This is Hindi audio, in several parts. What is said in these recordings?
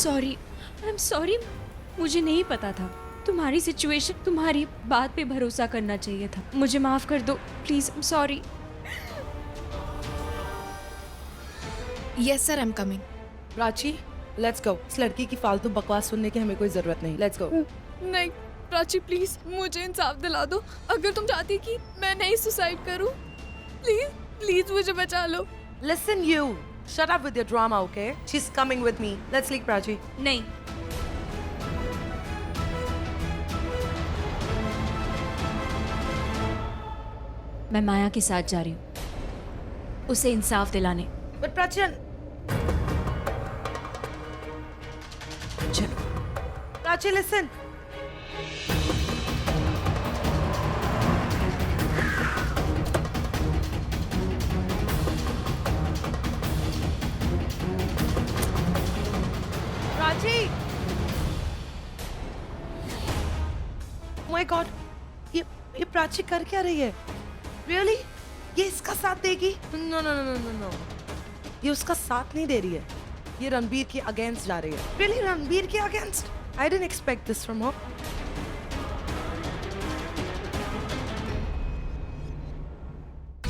आई एम सॉरी, मुझे नहीं पता था तुम्हारी सिचुएशन, तुम्हारी बात पे भरोसा करना चाहिए था। मुझे माफ कर दो please, I am sorry. Yes sir, I am coming. Prachi, let's go. इस लड़की की फालतू बकवास सुनने की हमें कोई जरूरत नहीं। Let's go. नहीं प्राची, प्लीज मुझे इंसाफ दिला दो। अगर तुम चाहती कि मैं नहीं सुसाइड करूं, प्लीज प्लीज मुझे बचा लो। Listen you. Shut up with your drama, okay? She's coming with me. Let's leave Prachi. नहीं, मैं माया के साथ जा रही हूँ उसे इंसाफ दिलाने। But Prachi, चलो। Prachi, listen. Prachi! Oh my God! ये प्राची कर क्या रही है? Really? ये इसका साथ देगी? No, no, no, no, no, no. ये उसका साथ नहीं दे रही है। ये रणबीर के अगेंस्ट जा रही है। Really, रणबीर के against? I didn't expect this from her.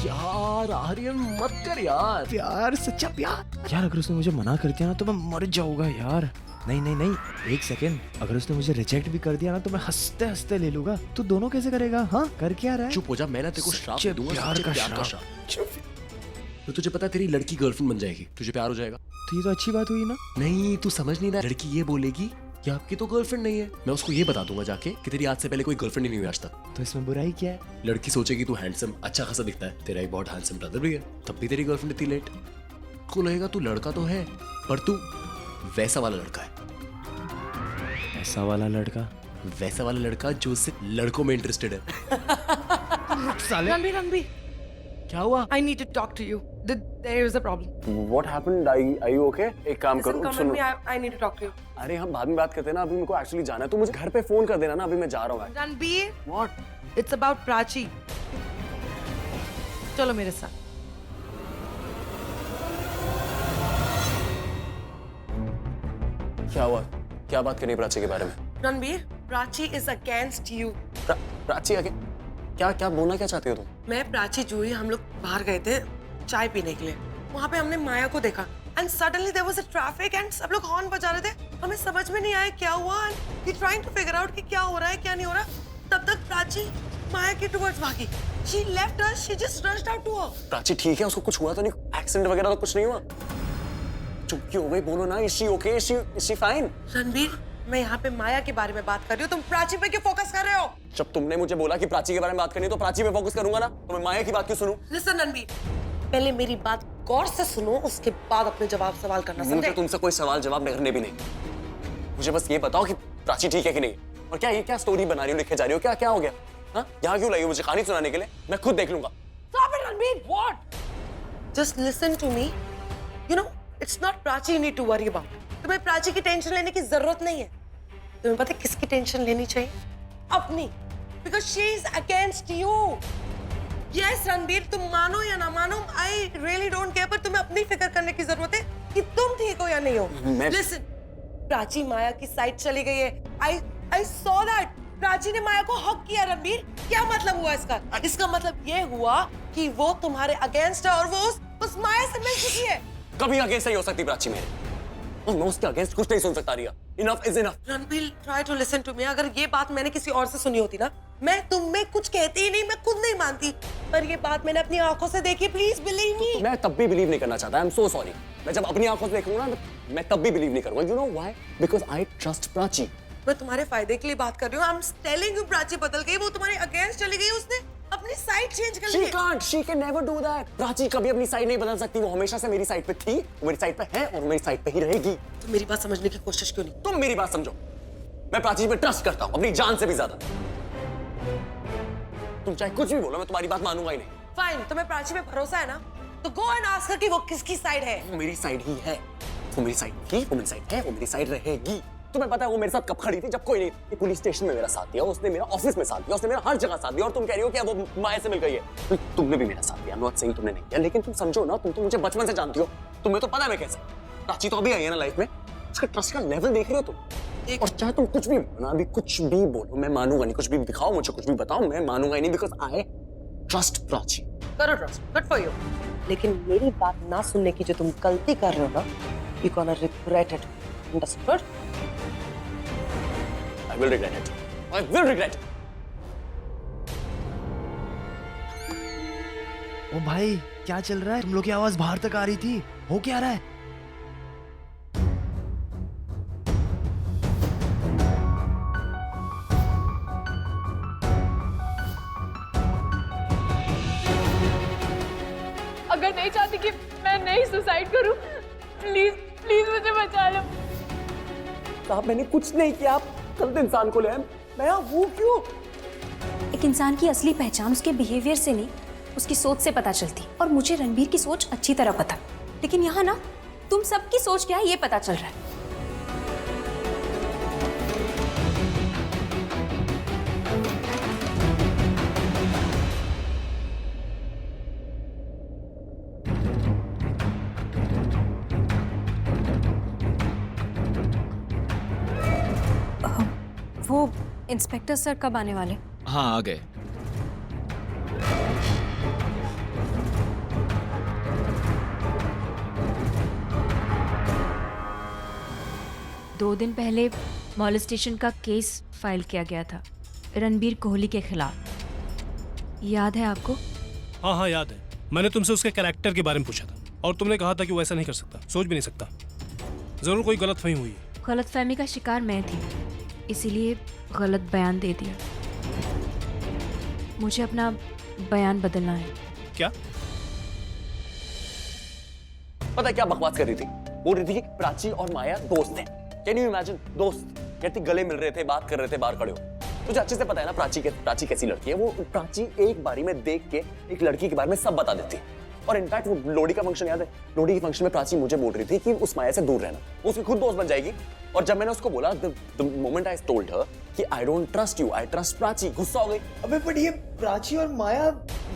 यार आर्यन मत कर यार। प्यार, सच्चा प्यार। यार अगर उसने मुझे मना कर दिया ना तो मैं मर जाऊंगा यार। नहीं नहीं नहीं, एक सेकेंड, अगर उसने मुझे रिजेक्ट भी कर दिया ना तो मैं हंसते हंसते ले लूंगा। तू दोनों कैसे करेगा? हाँ, कर क्या रहा है? चुप हो जा, मैं ना तेरे को श्राप सच्चे दूंगा, प्यार सच्चे का प्यार का श्राप। श्राप। तो तुझे पता है तेरी लड़की गर्लफ्रेंड बन जाएगी, तुझे प्यार हो जाएगा। तो ये तो अच्छी बात हुई ना। नहीं तू समझ नहीं रहा, लड़की ये बोलेगी कि आपकी तो गर्लफ्रेंड नहीं है। मैं उसको ये बता दूंगा जाके कि तेरी आज से पहले कोई गर्लफ्रेंड ही नहीं हुई आज तक। तो इसमें बुराई क्या है? लड़की सोचेगी तू हैंडसम, अच्छा खासा दिखता है, तेरा एक बहुत हैंडसम ब्रदर भी है, तब भी तेरी गर्लफ्रेंड इतनी लेट। उसको लगेगा तू लड़का तो है पर तू वैसा वाला लड़का है। ऐसा वाला लड़का? वैसा वाला लड़का जो सिर्फ लड़कों में इंटरेस्टेड है। साले Ranbir, क्या हुआ? I need to talk to you. There is a problem. What happened? Are you okay? एक काम Listen, करो, come with सुनो। me. I need to talk to you. अरे हम बाद में बात करते हैं ना, अभी मेरे को एक्चुअली जाना है। तू मुझे घर पे फोन कर देना ना, अभी मैं जा रहा हूँ। Ranbir, What? it's about Prachi. चलो मेरे साथ। क्या हुआ? क्या बात करनी है प्राची के बारे में? Ranbir, Prachi is against you. Prachi आगे क्या क्या बोलना क्या चाहती हो तुम? मैं, प्राची, जूही हम लोग बाहर गए थे चाय पीने के लिए। वहाँ पे हमने माया को देखा and suddenly there was a traffic and सब लोग हॉर्न बजा रहे थे। हमें समझ में नहीं आया क्या हुआ and we trying to figure out कि क्या हो रहा है क्या नहीं हो रहा। तब तक प्राची माया के टुवर्ड्स भागी। She left us, she just rushed out to her. Prachi ठीक है, उसको कुछ हुआ तो नहीं? एक्सीडेंट वगैरह तो कुछ नहीं हुआ? चुप क्यों हो गई? बोलो ना, is she okay? Is she fine? Ranbir, मैं यहाँ पे माया के बारे में बात कर रही हूँ, तुम प्राची पे क्यों फोकस कर रहे हो? जब तुमने मुझे बोला कि प्राची के बारे में बात करनी है तो प्राची पे फोकस करूंगा ना, तो मैं माया की बात क्यों सुनूं? लिसन रणबीर, पहले मेरी बात गौर से सुनो, उसके बाद अपने जवाब सवाल करना, मुझे समझे? तुमसे कोई सवाल जवाब करने भी नहीं। मुझे बस ये बताओ कि प्राची ठीक है कि नहीं? और क्या ये क्या स्टोरी बना रही हो, लिखे जा रही हो? क्या क्या हो गया? हाँ, यहाँ क्यों लाई हो मुझे कहानी सुनाने के लिए? मैं खुद देख लूंगा। Stop it, Ranbir! What? Just listen to me. You know, it's not Prachi you need to worry about. तुम्हें प्राची की टेंशन लेने की जरूरत नहीं है। तुम्हें पता है किसकी टेंशन लेनी चाहिए? अपनी। Because she is against you. Yes, Ranbir, तुम मानो या ना मानो, I really don't care, पर तुम्हें अपनी फिक्र करने की जरूरत है कि तुम ठीक हो या नहीं हो। Listen, प्राची माया की साइड चली गई है। I saw that. प्राची ने माया को हक किया। रणबीर, क्या मतलब हुआ इसका? इसका मतलब ये हुआ कि वो तुम्हारे अगेंस्ट है और वो उस माया से मिल चुकी है। कभी अगेंस्ट नहीं हो सकती प्राची मेरे, और मैं उसके अगेंस्ट कुछ नहीं सुन सकता। Riya, enough is enough. Ranbir, try to listen to me. अगर ये बात मैंने किसी और से सुनी होती ना, मैं तुम में कुछ कहती ही नहीं, मैं खुद नहीं मानती, पर ये बात मैंने अपनी आंखों से देखी। Please believe me. मैं तब भी बिलीव नहीं करना चाहता। I am so sorry. मैं जब अपनी आंखों से देखूंगा ना, मैं तब भी बिलीव नहीं करूंगा। You know why? Because I trust Prachi. मैं तुम्हारे फायदे के लिए बात कर रही हूँ। I am telling you, Prachi बदल गई, वो तुम्हारे अगेंस्ट चली गई, उसने अपनी साइड चेंज कर ली। She can never do that. Prachi कभी अपनी साइड नहीं बदल सकती। वो हमेशा से मेरी साइड पे थी, वो मेरी साइड पे है और मेरी साइड पे ही रहेगी। तुम मेरी बात समझने की कोशिश क्यों नहीं? तुम मेरी बात समझो। मैं प्राची पे ट्रस्ट करता हूँ अपनी जान से भी ज्यादा। तुम चाहे कुछ भी बोलो, मैं तुम्हारी बात मानूंगा ही नहीं। फाइन, तुम्हें प्राची पे भरोसा है ना, तो गो एंड आस्क हर कि वो किसकी साइड है। वो मेरी साइड ही है। वो मेरी साइड थी, वो मेरी साइड है, वो मेरी साइड रहेगी। तुम्हें पता है वो मेरे साथ कब खड़ी थी? जब कोई नहीं। ये पुलिस स्टेशन में मेरा साथ दिया, उसने मेरा ऑफिस में साथ दिया, उसने मेरा हर जगह साथ दिया, और तुम कह रही हो कि वो माया से मिल गई है। तुमने भी मेरा साथ दिया। नॉट सेइंग तुमने नहीं किया, लेकिन तुम समझो ना, तुम तो मुझे बचपन से जानती हो। तुम्हें तो पता है मैं कैसे। प्राची तो अभी आई है ना लाइफ में, आज का ट्रस्ट का लेवल देख रहे हो तुम? और चाहे तुम कुछ भी बोलो ना, अभी कुछ भी बोलो, मैं मानूंगा नहीं। कुछ भी दिखाओ मुझे, कुछ भी बताओ, मैं मानूंगा ही नहीं, बिकॉज आई ट्रस्ट प्राची। करो ट्रस्ट, गुड फॉर यू। लेकिन मेरी बात ना सुनने की जो तुम गलती कर रहे हो ना, you gonna regret it, understood? I will regret it, I will regret it. ओ भाई क्या चल रहा है? तुम लोग की आवाज बाहर तक आ रही थी, हो क्या रहा है? अगर नहीं चाहती कि मैं नहीं सुसाइड करूं, प्लीज प्लीज मुझे बचा लो। साहब मैंने कुछ नहीं किया, आप गलत इंसान को ले आए। मैं वो क्यों? एक इंसान की असली पहचान उसके बिहेवियर से नहीं, उसकी सोच से पता चलती। और मुझे रणबीर की सोच अच्छी तरह पता, लेकिन यहाँ ना तुम सबकी सोच क्या है ये पता चल रहा है। वो इंस्पेक्टर सर कब आने वाले? हाँ आ गए। दो दिन पहले मॉलेस्टेशन का केस फाइल किया गया था रणबीर कोहली के खिलाफ, याद है आपको? हाँ हाँ याद है। मैंने तुमसे उसके कैरेक्टर के बारे में पूछा था और तुमने कहा था कि वो ऐसा नहीं कर सकता, सोच भी नहीं सकता। जरूर कोई गलतफहमी हुई है। गलतफहमी का शिकार मैं थी, इसीलिए गलत बयान दे दिया। मुझे अपना बयान बदलना है। क्या? पता है क्या बकवास कर रही थी? बोल रही थी कि प्राची और माया दोस्त हैं। Can you imagine? दोस्त कहती, गले मिल रहे थे, बात कर रहे थे बाहर खड़े हो। तुझे अच्छे से पता है ना प्राची कैसी लड़की है। वो प्राची एक बारी में देख के एक लड़की के बारे में सब बता देती है। और इनफैक्ट वो लोडी का फंक्शन याद है? लोडी के फंक्शन में प्राची मुझे बोल रही थी कि उस माया से दूर रहना, वो उसकी खुद दोस्त बन जाएगी। और जब मैंने उसको बोला, the moment I told her कि I don't trust you, I trust Prachi, गुस्सा हो गई। अबे बट ये प्राची और माया,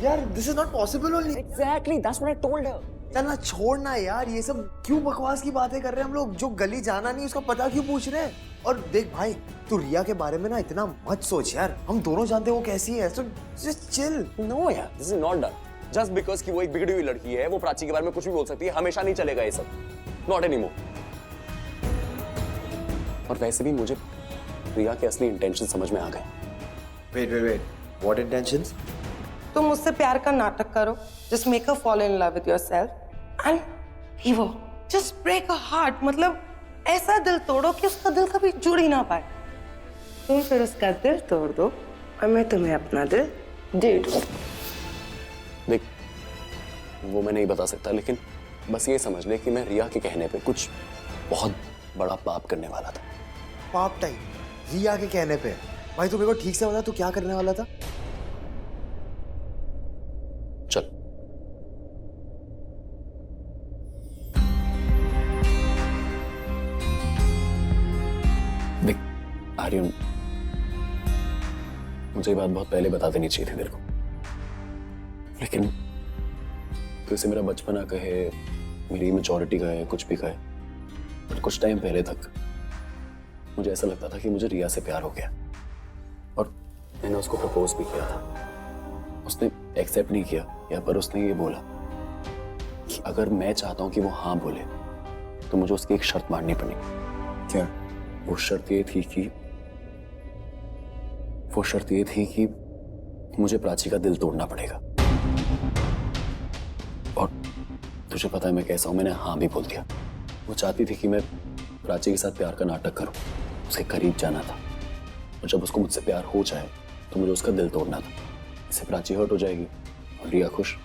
यार this is not possible only. Exactly that's what I told हर। चलना छोड़ना यार, ये सब क्यों बकवास की बातें कर रहे हैं हम लोग? जो गली जाना नहीं उसका पता क्यों पूछ रहे हैं? और देख भाई, तू रिया के बारे में ना इतना मत सोच यार, हम दोनों जानते हैं वो कैसी है, so just chill। नो यार, this is not done just because कि वो एक बिगड़ी हुई लड़की है, वो प्राची के बारे में कुछ भी बोल सकती है। हमेशा नहीं चलेगा ये सब, नॉट एनीमोर। और वैसे भी मुझे रिया के असली इंटेंशन समझ में आ गए। Wait, what intentions? तुम मुझसे प्यार का नाटक करो, just make her fall in love with yourself and leave her, just break her heart। मतलब ऐसा दिल तोड़ो कि उसका दिल कभी जुड़ ही ना पाए। तुम फिर उसका दिल तोड़ दो और मैं तुम्हें अपना दिल दे दूं। देख, वो मैं नहीं बता सकता, लेकिन बस ये समझ ले कि मैं रिया के कहने पे कुछ बहुत बड़ा पाप करने वाला था। पाप टाइम रिया के कहने पे? भाई तू मेरे को ठीक से बता, तू क्या करने वाला था? चल। देख आर्यन, मुझे ये बात बहुत पहले बता देनी चाहिए थी तेरे को, लेकिन तू इसे मेरा बचपना कहे, मेरी मैच्योरिटी कहे, कुछ भी कहे, बट कुछ टाइम पहले तक मुझे ऐसा लगता था कि मुझे रिया से प्यार हो गया। और मैंने उसको प्रपोज भी किया था। उसने एक्सेप्ट नहीं किया, या पर उसने ये बोला कि अगर मैं चाहता हूं कि वो हाँ बोले तो मुझे उसकी एक शर्त माननी पड़ेगी। क्या? वो शर्त ये थी कि मुझे प्राची का दिल तोड़ना पड़ेगा। और तुझे पता है मैं कैसा हूं, मैंने हाँ भी बोल दिया। वो चाहती थी कि मैं प्राची के साथ प्यार का नाटक करूं, उसके करीब जाना था, और जब उसको मुझसे प्यार हो जाए तो मुझे उसका दिल तोड़ना था। इससे प्राची हर्ट हो जाएगी और रिया खुश।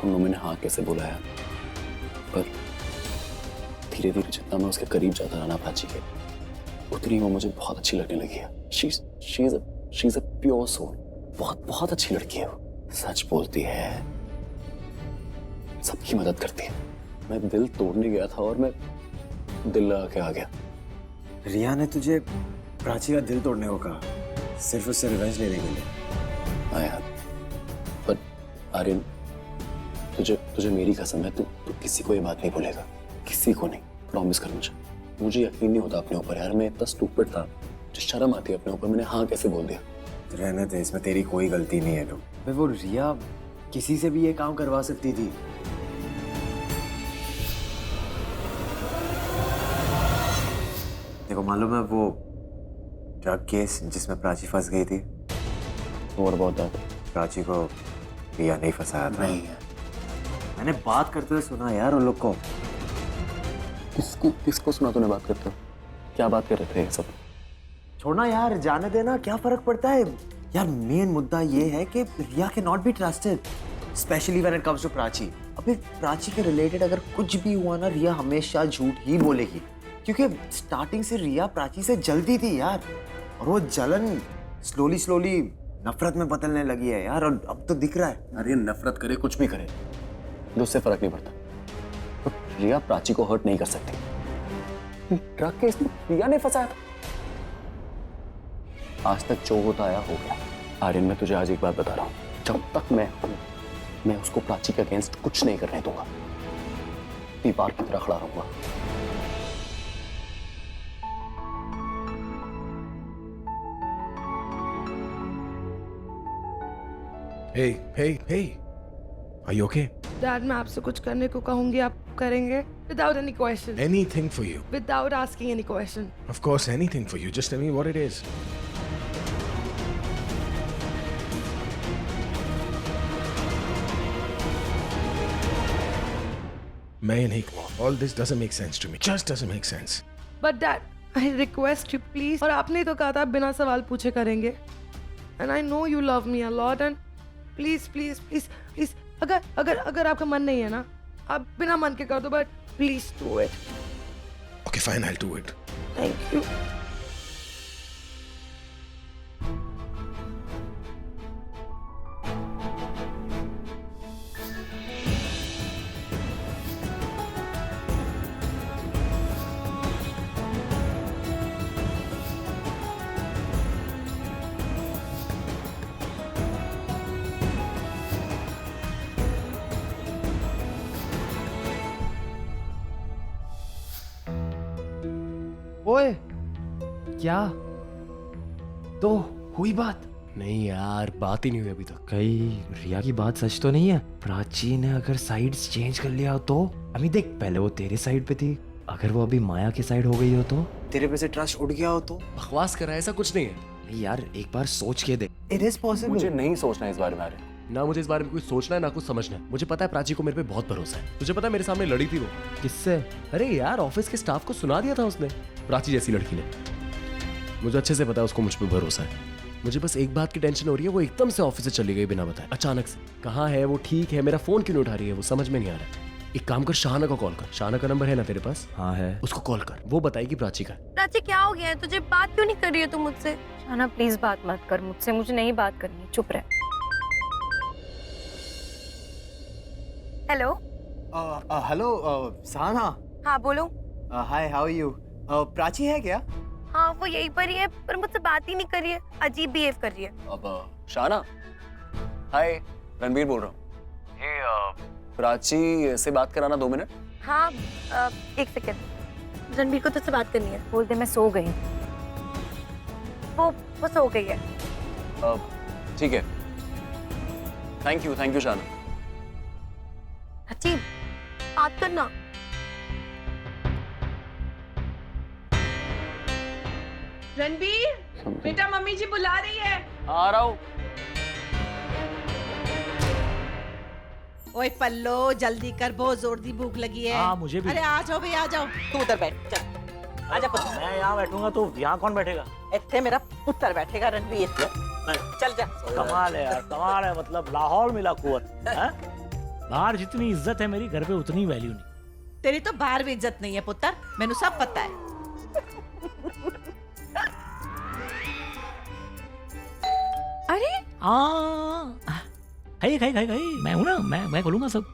मैंने हाँ कैसे बोला है, पर धीरे धीरे जितना मैं उसके करीब जाता रहा ना प्राची के, उतनी वो मुझे बहुत अच्छी लगने लगी है। She is a pure soul। बहुत अच्छी लड़की है वो, सच बोलती है, सबकी मदद करती है। मैं दिल तोड़ने गया था और मैं दिल लगा के आ गया। रिया ने तुझे प्राची का दिल तोड़ने को कहा, सिर्फ उससे रिवेंज लेने के लिए? हाँ यार, पर आर्यन तुझे मेरी कसम है, तू किसी को ये बात नहीं बोलेगा, किसी को नहीं। प्रॉमिस कर मुझे यकीन नहीं होता अपने ऊपर यार, मैं इतना स्टूपिड था, जो शर्म आती है अपने ऊपर, मैंने हाँ कैसे बोल दिया। रहने दे, इसमें तेरी कोई गलती नहीं है। तो भाई वो रिया किसी से भी ये काम करवा सकती थी। देखो मालूम है वो ड्रग केस जिसमें प्राची फंस गई थी, और बहुत दैट, प्राची को रिया नहीं फंसाया था। नहीं है। मैंने बात करते हुए सुना यार उन लोग को। किसको सुना तूने बात करते हो? क्या बात कर रहे थे ये सब? छोड़ना यार, जाने देना, क्या फर्क पड़ता है यार। मेन मुद्दा ये है कि रिया के not be trusted, specially when it comes to Prachi. अबे प्राची के रिलेटेड अगर कुछ भी हुआ ना, रिया हमेशा झूठ ही बोलेगी, क्योंकि स्टार्टिंग से रिया प्राची से जलती थी यार, और वो जलन स्लोली नफरत में बदलने लगी है यार, और अब तो दिख रहा है। अरे नफरत करे कुछ भी करे, उससे फर्क नहीं पड़ता, तो रिया प्राची को हर्ट नहीं कर सकती। ड्रग केस में रिया ने फंसाया था। आज तक जो होता आया हो गया। आर्यन, मैं तुझे आज एक बात बता रहा हूँ, जब तक मैं हूं, मैं उसको प्राची के अगेंस्ट कुछ नहीं करने दूंगा, दीवार की तरह खड़ा रहूंगा। Hey, are you okay? Dad, मैं आपसे कुछ करने को कहूंगी, आप करेंगे? Without any question. Anything for you. Without asking any question. Of course, anything for you. Just tell me what it is. मैं ये नहीं कहूँ. All this doesn't make sense to me. Just doesn't make sense. But dad, I request you please. और आपने तो कहा था बिना सवाल पूछे करेंगे. And I know you love me a lot and please अगर आपका मन नहीं है ना, आप बिना मन के कर दो, but please do it. Okay, fine, I'll do it. Thank you. ओए, क्या तो हुई बात? नहीं यार, बात ही नहीं हुई अभी तक। कहीं रिया की बात सच तो नहीं है? प्राची ने अगर साइड्स चेंज कर लिया हो तो? अभी देख, पहले वो तेरे साइड पे थी, अगर वो अभी माया की साइड हो गई हो तो? तेरे पे से ट्रस्ट उड़ गया हो तो? बकवास कर रहा है, ऐसा कुछ नहीं है। नहीं यार, एक बार सोच के देख। It is possible. मुझे नहीं सोचना इस बारे में। आर्यन, ना मुझे इस बारे में कुछ सोचना है ना कुछ समझना है। मुझे पता है प्राची को मेरे पे बहुत भरोसा है। तुझे पता है मेरे सामने लड़ी थी वो। किससे? अरे यार, ऑफिस के स्टाफ को सुना दिया था उसने, प्राची जैसी लड़की ने। मुझे अच्छे से पता है उसको मुझ पे भरोसा है। मुझे बस एक बात की टेंशन हो रही है, वो एकदम से ऑफिस से चली गई बिना बताए, अचानक से। कहाँ है वो? ठीक है, मेरा फोन क्यों नहीं उठा रही है वो, समझ में नहीं आ रहा है। एक काम कर, शाहना को कॉल कर। शाहना का नंबर है ना तेरे पास? हाँ है। उसको कॉल कर, वो बताएगी प्राची का। प्राची क्या हो गया है तुझे? बात क्यों नहीं कर रही है तू मुझसे? शाना प्लीज बात मत कर मुझसे, मुझे नहीं बात करनी, चुप रह। हेलो। हेलो साना। हाँ बोलो। हाय, हाउ आर यू? प्राची है क्या? हाँ वो यहीं पर ही है, पर मुझसे बात ही नहीं कर रही है, अजीब बिहेव कर रही है। अब शाना, हाय, रणबीर बोल रहा हूँ। प्राची से बात कराना 2 मिनट। हाँ 1 सेकेंड, रणबीर को तुझसे बात करनी है। बोल दे मैं सो गई। वो सो गई है। ठीक है, थैंक यू शाना। अच्छी बात करना। रणबीर, बेटा मम्मी जी बुला रही है। आ रहा हूँ। ओए पल्लो, जल्दी कर, बहुत जोर दी भूख लगी है। हाँ, मुझे भी। अरे आ जाओ भाई, आ जाओ। तू उधर बैठ, चल आजा पुत्र। मैं यहाँ बैठूंगा तो यहाँ कौन बैठेगा? इतने मेरा पुत्र बैठेगा रणबीर। चल जा। कमाल है यार, कमाल है। मतलब लाहौर मिला कुवत। बाहर जितनी इज्जत है मेरी, घर पे उतनी वैल्यू नहीं। तेरी तो बाहर भी इज्जत नहीं है पुत्र, मैनू सब पता है। अरे खाई मैं हूँ ना, मैं खोलूंगा सब।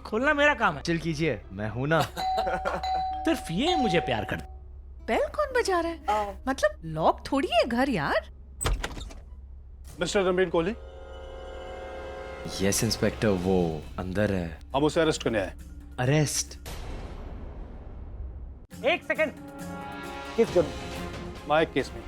खोलना मेरा काम है। चल कीजिए, मैं हूँ ना। सिर्फ ये मुझे प्यार कर। बेल कौन बजा रहा है? मतलब लॉक थोड़ी है घर यार। Mister Ranbir Kohli, yes inspector, वो अंदर है। हम उसे अरेस्ट करने आए। अरेस्ट? एक सेकंड। किस जुर्म? माया केस में,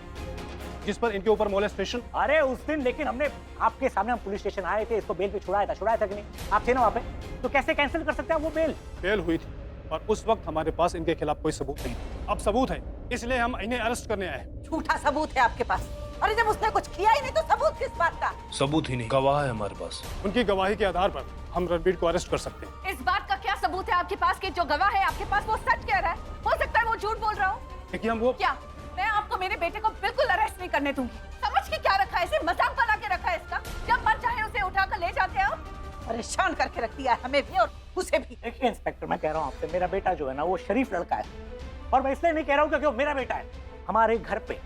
जिस पर इनके ऊपर मोलेस्टेशन। अरे उस दिन लेकिन हमने आपके सामने, हम पुलिस स्टेशन आए थे, इसको बेल पे छुड़ाया था कि नहीं? आप थे ना वहाँ पे, तो कैसे कैंसिल कर सकते हैं वो बेल? बेल हुई थी और उस वक्त हमारे पास इनके खिलाफ कोई सबूत नहीं था। अब सबूत है, इसलिए हम इन्हें अरेस्ट करने आए हैं। झूठा सबूत है आपके पास। अरे जब उसने कुछ किया ही नहीं तो सबूत किस बात का? सबूत ही नहीं, गवाह है हमारे पास। उनकी गवाही के आधार पर हम रणबीर को अरेस्ट कर सकते हैं। इस बात का क्या सबूत है आपके पास कि जो गवाह है आपके पास वो सच कह रहा है? हो सकता है वो झूठ बोल रहा हो। देखिए हम वो क्या मैं आपको मेरे बेटे को बिल्कुल अरेस्ट नहीं करने दूंगी। समझ के क्या रखा है इसे? मजाक बना के रखा है इसका। जब मन चाहे उसे उठा कर ले जाते हो। परेशान करके रख दिया है हमें भी और उसे भी। देखिए इंस्पेक्टर, मैं कह रहा हूँ आपसे, मेरा बेटा जो है ना वो शरीफ लड़का है, और मैं इसलिए नहीं कह रहा हूँ क्योंकि वो मेरा बेटा है। हमारे घर पे,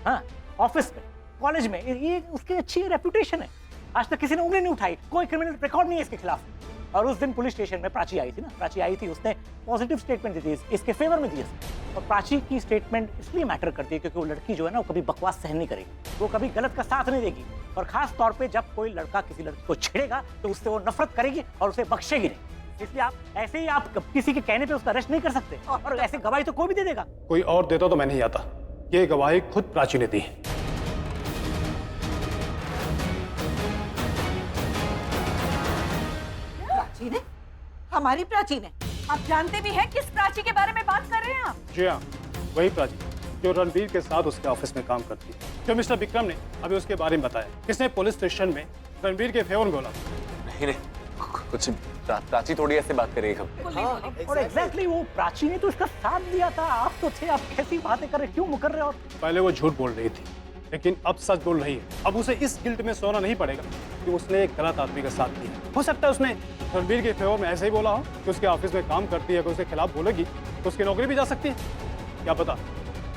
हाँ, ऑफिस में, कॉलेज में, ये उसकी अच्छी रेपुटेशन है। आज तक किसी ने उंगली नहीं उठाई, कोई क्रिमिनल रिकॉर्ड नहीं है इसके खिलाफ। और उस दिन पुलिस स्टेशन में प्राची आई थी ना, प्राची आई थी, उसने पॉजिटिव स्टेटमेंट दी थी, इसके फेवर में दी। और प्राची की स्टेटमेंट इसलिए मैटर करती है क्योंकि वो लड़की जो है ना वो कभी बकवास सहन नहीं करेगी, वो कभी गलत का साथ नहीं देगी, और खास तौर पे जब कोई लड़का किसी लड़की को छेड़ेगा तो उससे वो नफरत करेगी और उसे बख्शेगी नहीं। इसलिए आप ऐसे ही आप किसी के कहने पे उसका अरेस्ट नहीं कर सकते, और ऐसे गवाही तो कोई भी दे देगा। कोई और देता तो मैं नहीं आता, ये गवाही खुद प्राची ने दी है। प्राची ने? हमारी प्राची ने? आप जानते भी हैं किस प्राची के बारे में बात कर रहे हैं आप? जी हाँ, वही प्राची जो रणबीर के साथ उसके ऑफिस में काम करती है, जो मिस्टर विक्रम ने अभी उसके बारे में बताया, किसने पुलिस स्टेशन में रणबीर के फेवर में बोला। नहीं, कुछ प्राची थोड़ी ऐसे बात करेगी हम। और एग्जैक्टली वो प्राची ने तो इसका साथ दिया था। आप तो थे, आप कैसी बातें कर रहे, क्यों मुकर रहे हो? पहले वो झूठ बोल रही थी, लेकिन अब सच बोल रही है। अब उसे इस गिल्ट में सोना नहीं पड़ेगा कि उसने एक गलत आदमी का साथ दिया। हो सकता है उसने रणबीर के फेवर में ऐसे ही बोला हो कि उसके ऑफिस में काम करती है, कि उसके खिलाफ बोलेगी तो उसकी नौकरी भी जा सकती है। क्या पता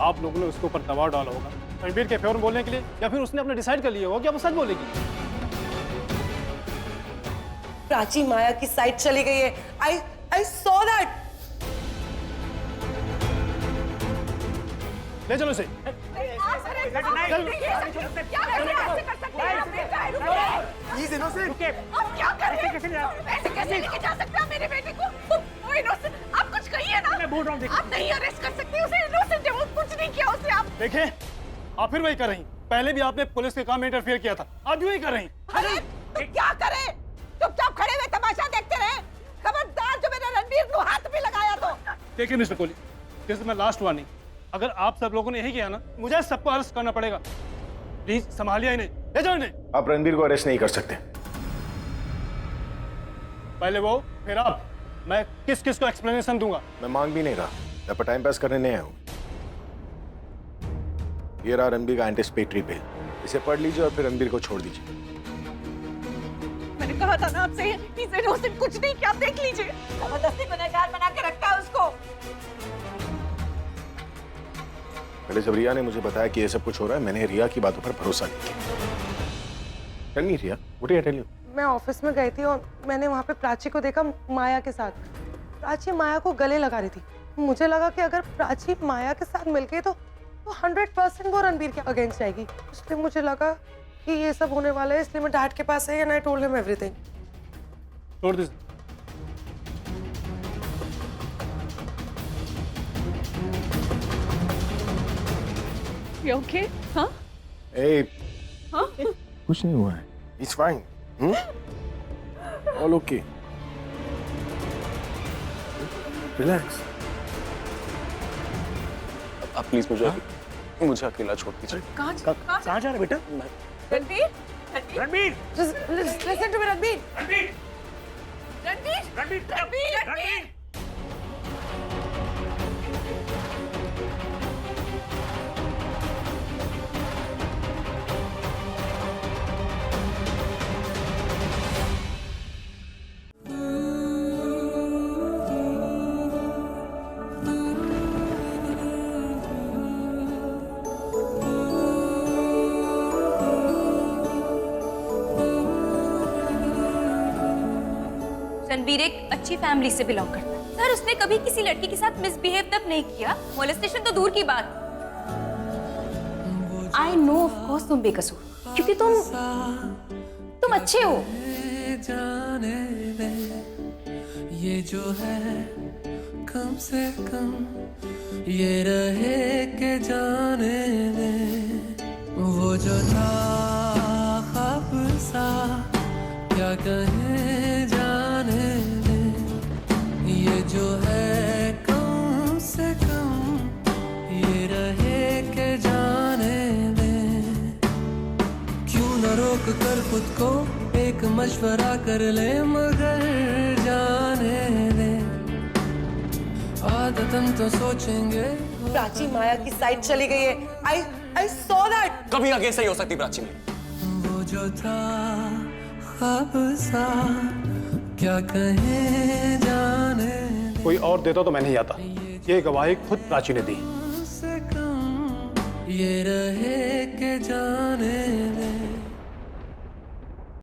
आप लोगों ने उसके ऊपर दबाव डाला होगा रणबीर के फेवर में बोलने के लिए, या फिर उसने अपने डिसाइड कर लिया होगा कि अब वो सच बोलेगी। प्राची माया की साइड चली गई है। I saw that. ले चलो इसे। He's innocent. आप क्या कर रहे हैं? ऐसे कैसे लेके जा सकते हैं मेरे बेटे को? वो innocent, आप कुछ कहिए ना। मैं बोल रहा हूँ, आप नहीं अरेस्ट कर सकते उसे, innocent है वो, कुछ नहीं किया उसे। आप देखें, आप फिर वही कर रही। पहले भी आपने पुलिस के काम में इंटरफेयर किया था, आप भी वही कर रही। अरे तो क्या करें? चुपचाप खड़े हुए तमाशा देखते रहे। खबरदार जो मेरे रणबीर को हाथ भी लगाया तो। देखिए mister Kohli, this is my last warning. अगर आप सब लोगों ने यही किया ना, मुझे सबको अरेस्ट करना पड़ेगा। प्लीज संभालिए इन्हें, ले जाओ इन्हें। आप रणबीर को अरेस्ट नहीं कर सकते। पहले वो, फिर आप। मैं किस किस को एक्सप्लेनेशन दूंगा? मैं मांग भी नहीं रहा, मैं टाइम पास करने नहीं आया हूँ। ये रहा रणबीर का एंटिसिपेटरी बिल, इसे पढ़ लीजिए और फिर रणबीर को छोड़ दीजिए। मैंने कहा था ना आपसे, he's innocent, कुछ नहीं किया, देख लीजिए। जबरदस्ती गुनहगार बना के रखा है उसको। पहले जब रिया ने मुझे बताया कि ये सब कुछ हो रहा है, मैंने रिया की बातों पर भरोसा नहीं किया। Tell me Riya, what did I tell you? मैं ऑफिस में गई थी और मैंने वहाँ पे प्राची को देखा माया के साथ। प्राची माया को गले लगा रही थी। मुझे लगा कि अगर प्राची माया के साथ मिल गई तो 100% वो रणबीर के अगेंस्ट जाएगी। इसलिए मुझे लगा कि ये सब होने वाला है, इसलिए मैं डैड के पास आई and I told him everything. छोड़ दीजिए। You okay? हाँ? ए, हाँ? कुछ नहीं हुआ है। It's fine. All okay. Relax. आप प्लीज मुझे अकेला छोड़ दीजिए। कहाँ जा रहे बेटा? Ranbir? Ranbir! Just listen to me, Ranbir. Ranbir! Ranbir? Ranbir! Ranbir! Ranbir एक अच्छी फैमिली से बिलोंग करता है सर। उसने कभी किसी लड़की के साथ मिसबिहेव तक नहीं किया, मोलेस्टेशन तो दूर की बात। आई नो ऑफ कोर्स तुम बेकसूर, क्योंकि तुम अच्छे हो। ये जो है कम से कम ये रहे के जाने दे, वो जो था ख्वाब सा क्या कहे जाने दे, ये जो है कम से कम ये रहे के जाने दे। क्यों न रोक कर खुद को एक मशवरा कर ले, मगर जाने दे, आदतन तो सोचेंगे। प्राची माया की साइड चली गई है। I saw that. कभी आगे सही हो सकती प्राची में। वो जो था ख्वाब सा क्या कहे जाने दे। कोई और देता तो मैं नहीं आता। ये गवाही खुद प्राची ने दी। कम से कम ये रहे के जाने दे।